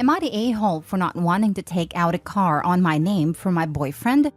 Am I the a-hole for not wanting to take out a car on my name for my boyfriend?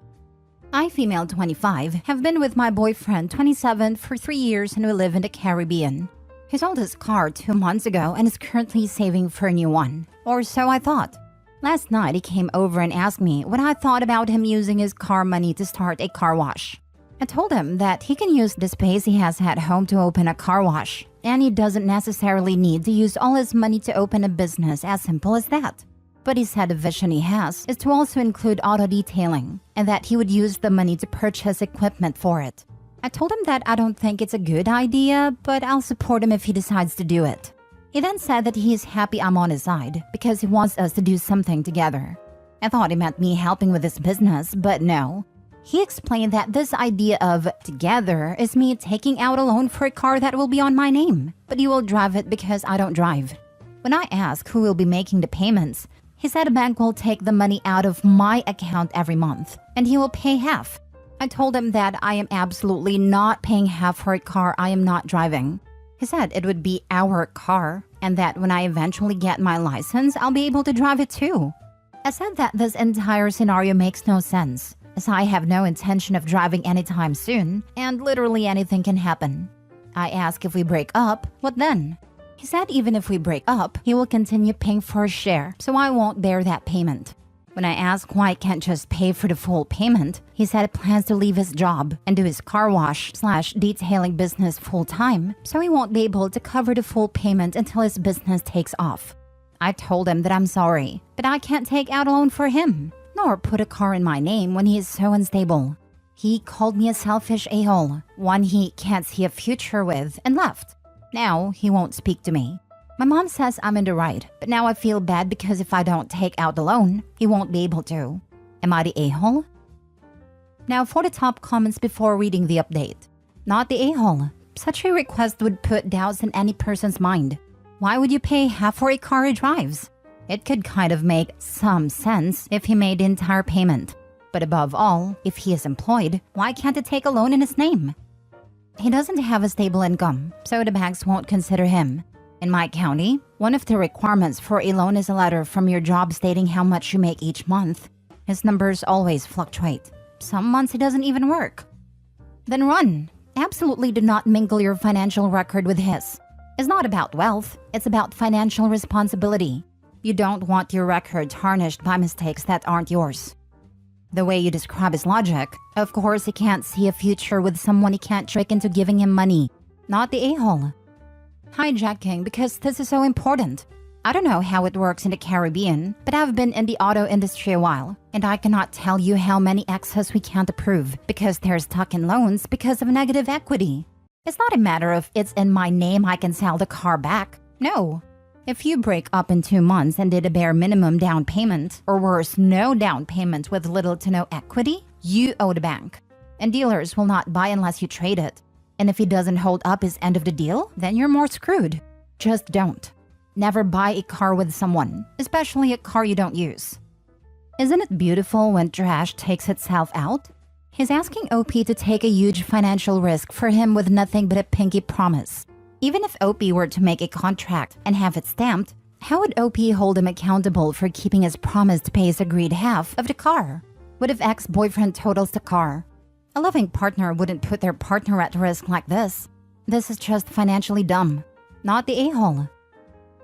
I, female 25, have been with my boyfriend 27 for 3 years and we live in the Caribbean. He sold his car 2 months ago and is currently saving for a new one. Or so I thought. Last night he came over and asked me what I thought about him using his car money to start a car wash. I told him that he can use the space he has at home to open a car wash, and he doesn't necessarily need to use all his money to open a business, as simple as that. But he said the vision he has is to also include auto detailing, and that he would use the money to purchase equipment for it. I told him that I don't think it's a good idea, but I'll support him if he decides to do it. He then said that he is happy I'm on his side because he wants us to do something together. I thought he meant me helping with his business, but no. He explained that this idea of together is me taking out a loan for a car that will be on my name, but he will drive it because I don't drive. When I asked who will be making the payments, he said a bank will take the money out of my account every month, and he will pay half. I told him that I am absolutely not paying half for a car I am not driving. He said it would be our car, and that when I eventually get my license, I'll be able to drive it too. I said that this entire scenario makes no sense, as I have no intention of driving anytime soon, and literally anything can happen. I asked if we break up, what then? He said even if we break up, he will continue paying for a share, so I won't bear that payment. When I asked why I can't just pay for the full payment, he said he plans to leave his job and do his car wash/detailing business full-time, so he won't be able to cover the full payment until his business takes off. I told him that I'm sorry, but I can't take out a loan for him, nor put a car in my name when he is so unstable. He called me a selfish a-hole, one he can't see a future with, and left. Now he won't speak to me. My mom says I'm in the right, but now I feel bad because if I don't take out the loan, he won't be able to. Am I the a-hole? Now for the top comments before reading the update. Not the a-hole. Such a request would put doubts in any person's mind. Why would you pay half for a car he drives? It could kind of make some sense if he made the entire payment. But above all, if he is employed, why can't he take a loan in his name? He doesn't have a stable income, so the banks won't consider him. In my county, one of the requirements for a loan is a letter from your job stating how much you make each month. His numbers always fluctuate. Some months he doesn't even work. Then run. Absolutely do not mingle your financial record with his. It's not about wealth, it's about financial responsibility. You don't want your record tarnished by mistakes that aren't yours. The way you describe his logic, of course he can't see a future with someone he can't trick into giving him money. Not the a-hole. Hijacking because this is so important. I don't know how it works in the Caribbean, but I've been in the auto industry a while, and I cannot tell you how many excess we can't approve because they're stuck in loans because of negative equity. It's not a matter of it's in my name I can sell the car back. No. If you break up in 2 months and did a bare minimum down payment, or worse, no down payment with little to no equity, you owe the bank. And dealers will not buy unless you trade it. And if he doesn't hold up his end of the deal, then you're more screwed. Just don't. Never buy a car with someone, especially a car you don't use. Isn't it beautiful when trash takes itself out? He's asking OP to take a huge financial risk for him with nothing but a pinky promise. Even if OP were to make a contract and have it stamped, how would OP hold him accountable for keeping his promise to pay his agreed half of the car? What if ex-boyfriend totals the car? A loving partner wouldn't put their partner at risk like this. This is just financially dumb. Not the a-hole.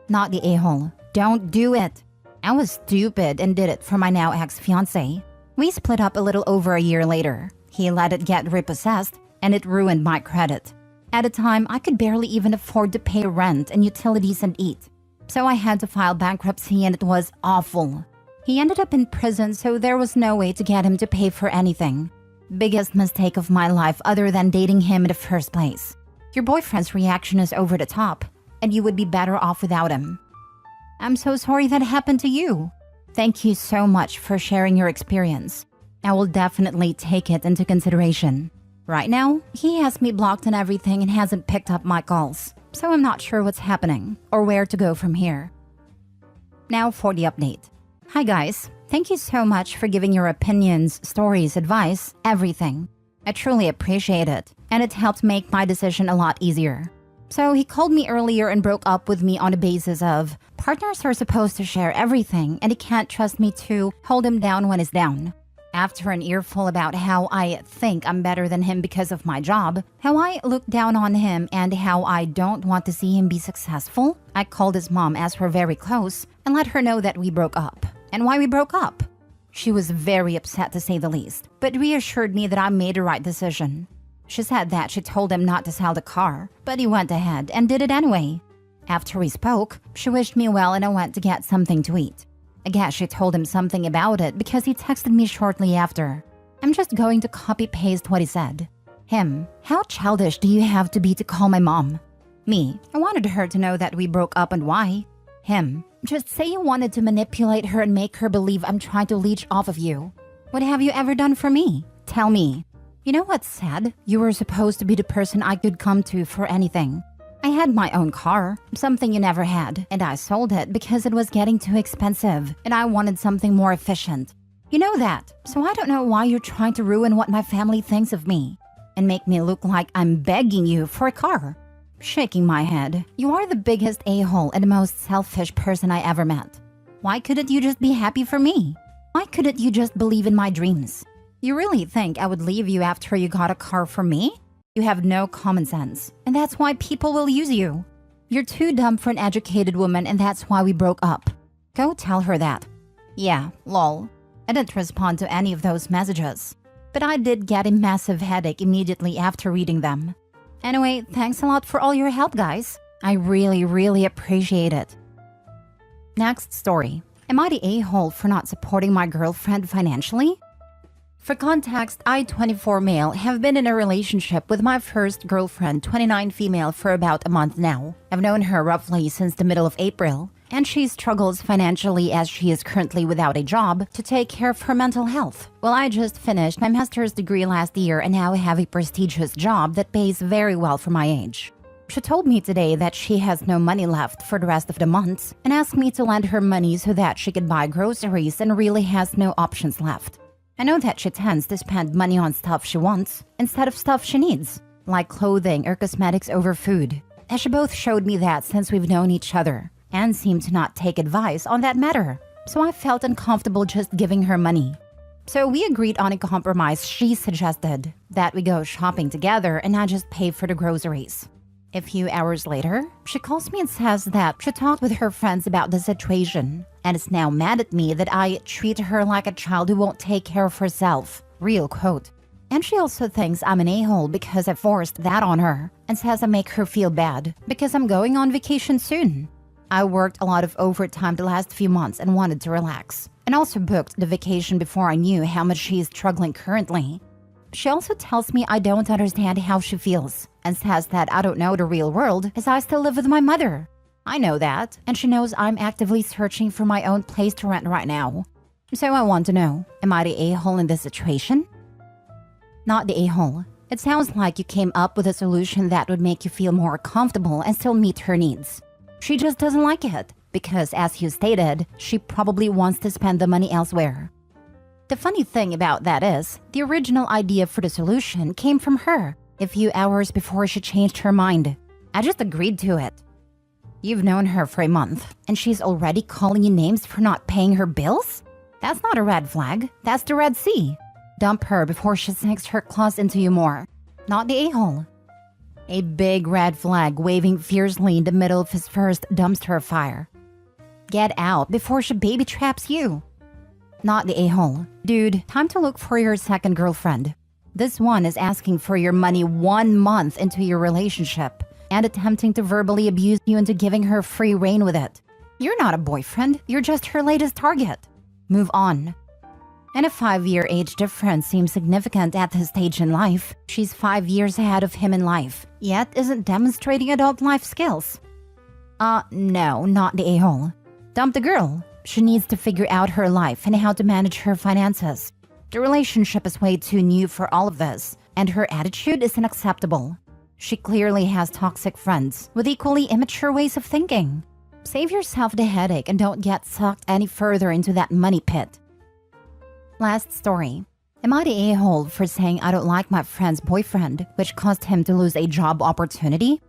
Not the a-hole. Don't do it. I was stupid and did it for my now ex-fiancé. We split up a little over a year later. He let it get repossessed, and it ruined my credit. At a time, I could barely even afford to pay rent and utilities and eat. So I had to file bankruptcy and it was awful. He ended up in prison, so there was no way to get him to pay for anything. Biggest mistake of my life other than dating him in the first place. Your boyfriend's reaction is over the top, and you would be better off without him. I'm so sorry that happened to you. Thank you so much for sharing your experience. I will definitely take it into consideration. Right now, he has me blocked and everything and hasn't picked up my calls, so I'm not sure what's happening or where to go from here. Now for the update. Hi guys, thank you so much for giving your opinions, stories, advice, everything. I truly appreciate it, and it helped make my decision a lot easier. So he called me earlier and broke up with me on the basis of partners are supposed to share everything and he can't trust me to hold him down when he's down. After an earful about how I think I'm better than him because of my job, how I look down on him, and how I don't want to see him be successful, I called his mom, as we're very close, and let her know that we broke up and why we broke up. She was very upset, to say the least, but reassured me that I made the right decision. She said that she told him not to sell the car, but he went ahead and did it anyway. After we spoke, she wished me well and I went to get something to eat. I guess she told him something about it because he texted me shortly after. I'm just going to copy-paste what he said. Him: how childish do you have to be to call my mom? Me: I wanted her to know that we broke up and why. Him: just say you wanted to manipulate her and make her believe I'm trying to leech off of you. What have you ever done for me? Tell me. You know what's sad? You were supposed to be the person I could come to for anything. I had my own car, something you never had, and I sold it because it was getting too expensive and I wanted something more efficient. You know that, so I don't know why you're trying to ruin what my family thinks of me and make me look like I'm begging you for a car. Shaking my head: you are the biggest a-hole and most selfish person I ever met. Why couldn't you just be happy for me? Why couldn't you just believe in my dreams? You really think I would leave you after you got a car for me? You have no common sense, and that's why people will use you. You're too dumb for an educated woman, and that's why we broke up. Go tell her that. Yeah, lol. I didn't respond to any of those messages, but I did get a massive headache immediately after reading them. Anyway, thanks a lot for all your help, guys. I really appreciate it. Next story. Am I the a-hole for not supporting my girlfriend financially? For context, I, 24 male, have been in a relationship with my first girlfriend, 29 female, for about a month now. I've known her roughly since the middle of April, and she struggles financially as she is currently without a job to take care of her mental health. Well, I just finished my master's degree last year and now have a prestigious job that pays very well for my age. She told me today that she has no money left for the rest of the month and asked me to lend her money so that she could buy groceries and really has no options left. I know that she tends to spend money on stuff she wants instead of stuff she needs, like clothing or cosmetics over food, as she both showed me that since we've known each other, and seemed to not take advice on that matter, so I felt uncomfortable just giving her money. So we agreed on a compromise. She suggested that we go shopping together and I just pay for the groceries. A few hours later, she calls me and says that she talked with her friends about the situation and is now mad at me that I treat her like a child who won't take care of herself. Real quote. And she also thinks I'm an a-hole because I forced that on her and says I make her feel bad because I'm going on vacation soon. I worked a lot of overtime the last few months and wanted to relax, and also booked the vacation before I knew how much she is struggling currently. She also tells me I don't understand how she feels and says that I don't know the real world as I still live with my mother. I know that, and she knows I'm actively searching for my own place to rent right now. So I want to know, am I the a-hole in this situation? Not the a-hole. It sounds like you came up with a solution that would make you feel more comfortable and still meet her needs. She just doesn't like it, because as you stated, she probably wants to spend the money elsewhere. The funny thing about that is, the original idea for the solution came from her a few hours before she changed her mind. I just agreed to it. You've known her for a month, and she's already calling you names for not paying her bills? That's not a red flag, that's the Red Sea. Dump her before she sinks her claws into you more. Not the a-hole. A big red flag waving fiercely in the middle of his first dumpster fire. Get out before she baby traps you. Not the a-hole. Dude, time to look for your second girlfriend. This one is asking for your money 1 month into your relationship and attempting to verbally abuse you into giving her free rein with it. You're not a boyfriend, you're just her latest target. Move on. And a 5-year age difference seems significant at this stage in life. She's 5 years ahead of him in life, yet isn't demonstrating adult life skills. No, not the a-hole. Dump the girl. She needs to figure out her life and how to manage her finances. The relationship is way too new for all of this, and her attitude is unacceptable. She clearly has toxic friends with equally immature ways of thinking. Save yourself the headache and don't get sucked any further into that money pit. Last story. Am I the a-hole for saying I don't like my friend's boyfriend, which caused him to lose a job opportunity?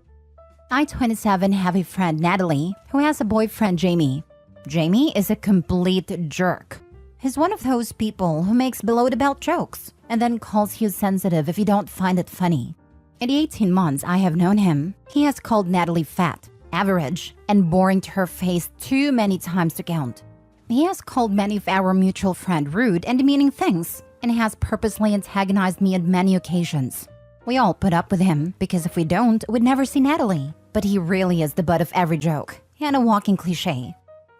I, 27, have a friend, Natalie, who has a boyfriend, Jamie. Jamie is a complete jerk. He's one of those people who makes below-the-belt jokes and then calls you sensitive if you don't find it funny. In the 18 months I have known him, he has called Natalie fat, average, and boring to her face too many times to count. He has called many of our mutual friends rude and demeaning things, and has purposely antagonized me on many occasions. We all put up with him because if we don't, we'd never see Natalie. But he really is the butt of every joke and a walking cliche.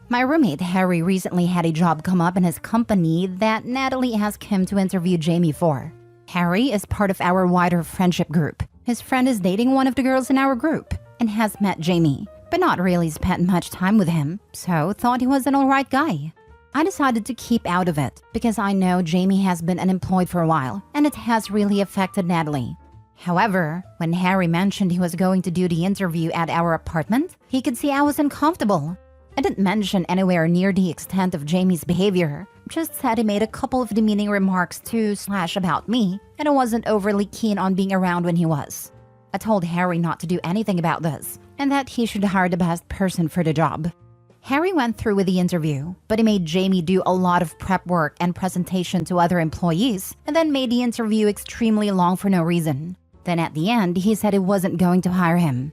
My roommate Harry recently had a job come up in his company that Natalie asked him to interview Jamie for. Harry is part of our wider friendship group. His friend is dating one of the girls in our group and has met Jamie, but not really spent much time with him, so thought he was an alright guy. I decided to keep out of it because I know Jamie has been unemployed for a while and it has really affected Natalie. However, when Harry mentioned he was going to do the interview at our apartment, he could see I was uncomfortable. I didn't mention anywhere near the extent of Jamie's behavior, just said he made a couple of demeaning remarks to/about me, and I wasn't overly keen on being around when he was. I told Harry not to do anything about this, and that he should hire the best person for the job. Harry went through with the interview, but he made Jamie do a lot of prep work and presentation to other employees, and then made the interview extremely long for no reason. Then at the end, he said he wasn't going to hire him.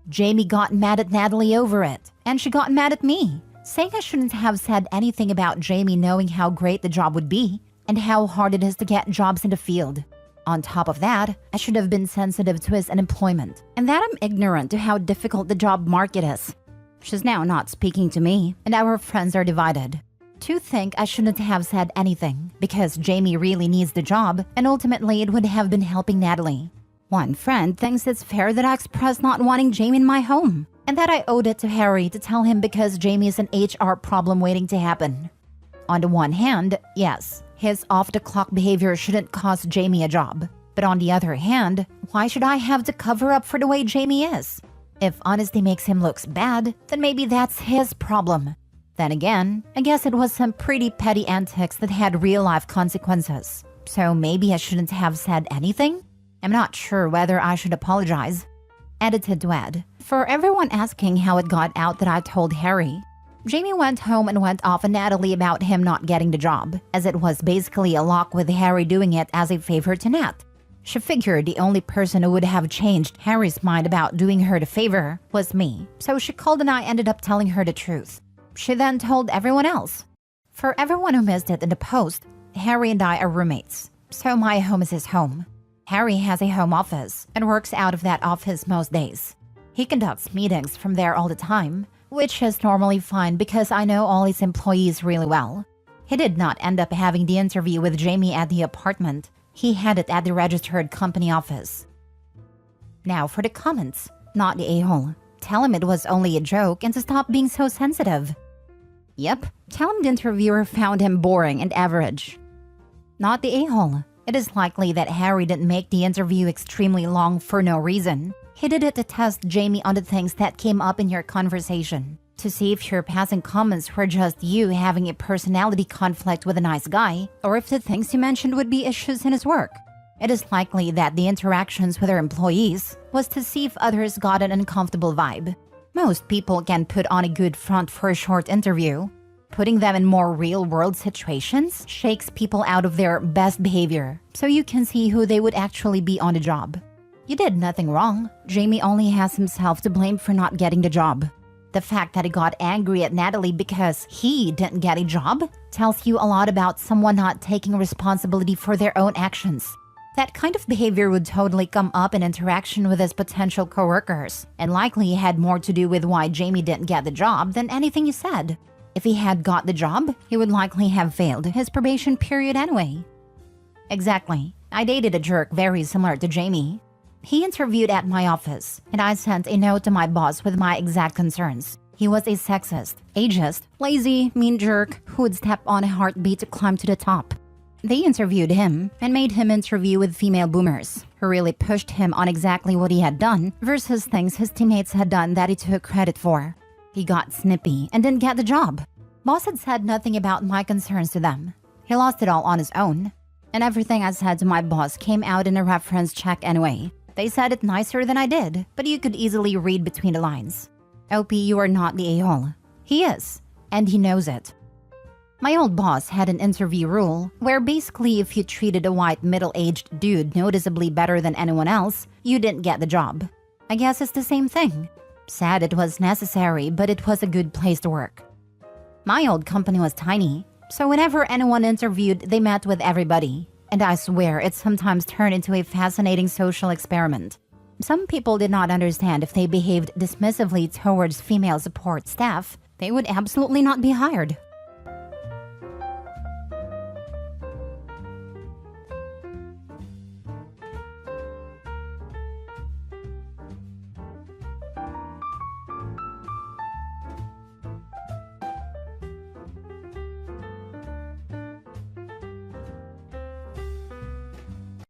Jamie got mad at Natalie over it, and she got mad at me, saying I shouldn't have said anything about Jamie knowing how great the job would be and how hard it is to get jobs in the field. On top of that, I should have been sensitive to his unemployment and that I'm ignorant to how difficult the job market is. She's now not speaking to me, and our friends are divided. Two think I shouldn't have said anything because Jamie really needs the job, and ultimately it would have been helping Natalie. One friend thinks it's fair that I expressed not wanting Jamie in my home, and that I owed it to Harry to tell him because Jamie is an HR problem waiting to happen. On the one hand, yes, his off-the-clock behavior shouldn't cost Jamie a job. But on the other hand, why should I have to cover up for the way Jamie is? If honesty makes him look bad, then maybe that's his problem. Then again, I guess it was some pretty petty antics that had real-life consequences. So maybe I shouldn't have said anything? I'm not sure whether I should apologize. Edited to add, for everyone asking how it got out that I told Harry, Jamie went home and went off on Natalie about him not getting the job, as it was basically a lock with Harry doing it as a favor to Nat. She figured the only person who would have changed Harry's mind about doing her the favor was me, so she called and I ended up telling her the truth. She then told everyone else. For everyone who missed it in the post, Harry and I are roommates, so my home is his home. Harry has a home office and works out of that office most days. He conducts meetings from there all the time, which is normally fine because I know all his employees really well. He did not end up having the interview with Jamie at the apartment. He had it at the registered company office. Now for the comments, not the a-hole. Tell him it was only a joke and to stop being so sensitive. Yep, tell him the interviewer found him boring and average. Not the a-hole. It is likely that Harry didn't make the interview extremely long for no reason. He did it to test Jamie on the things that came up in your conversation, to see if your passing comments were just you having a personality conflict with a nice guy, or if the things you mentioned would be issues in his work. It is likely that the interactions with our employees was to see if others got an uncomfortable vibe. Most people can put on a good front for a short interview. Putting them in more real-world situations shakes people out of their best behavior, so you can see who they would actually be on the job. You did nothing wrong. Jamie only has himself to blame for not getting the job. The fact that he got angry at Natalie because he didn't get a job tells you a lot about someone not taking responsibility for their own actions. That kind of behavior would totally come up in interaction with his potential coworkers, and likely had more to do with why Jamie didn't get the job than anything you said. If he had got the job, he would likely have failed his probation period anyway. Exactly. I dated a jerk very similar to Jamie. He interviewed at my office, and I sent a note to my boss with my exact concerns. He was a sexist, ageist, lazy, mean jerk who would step on a heartbeat to climb to the top. They interviewed him and made him interview with female boomers, who really pushed him on exactly what he had done versus things his teammates had done that he took credit for. He got snippy and didn't get the job. Boss had said nothing about my concerns to them. He lost it all on his own. And everything I said to my boss came out in a reference check anyway. They said it nicer than I did, but you could easily read between the lines. OP, you are not the a-hole. He is, and he knows it. My old boss had an interview rule where basically if you treated a white middle-aged dude noticeably better than anyone else, you didn't get the job. I guess it's the same thing. Sad it was necessary, but it was a good place to work. My old company was tiny, so whenever anyone interviewed, they met with everybody. And I swear it sometimes turned into a fascinating social experiment. Some people did not understand if they behaved dismissively towards female support staff, they would absolutely not be hired.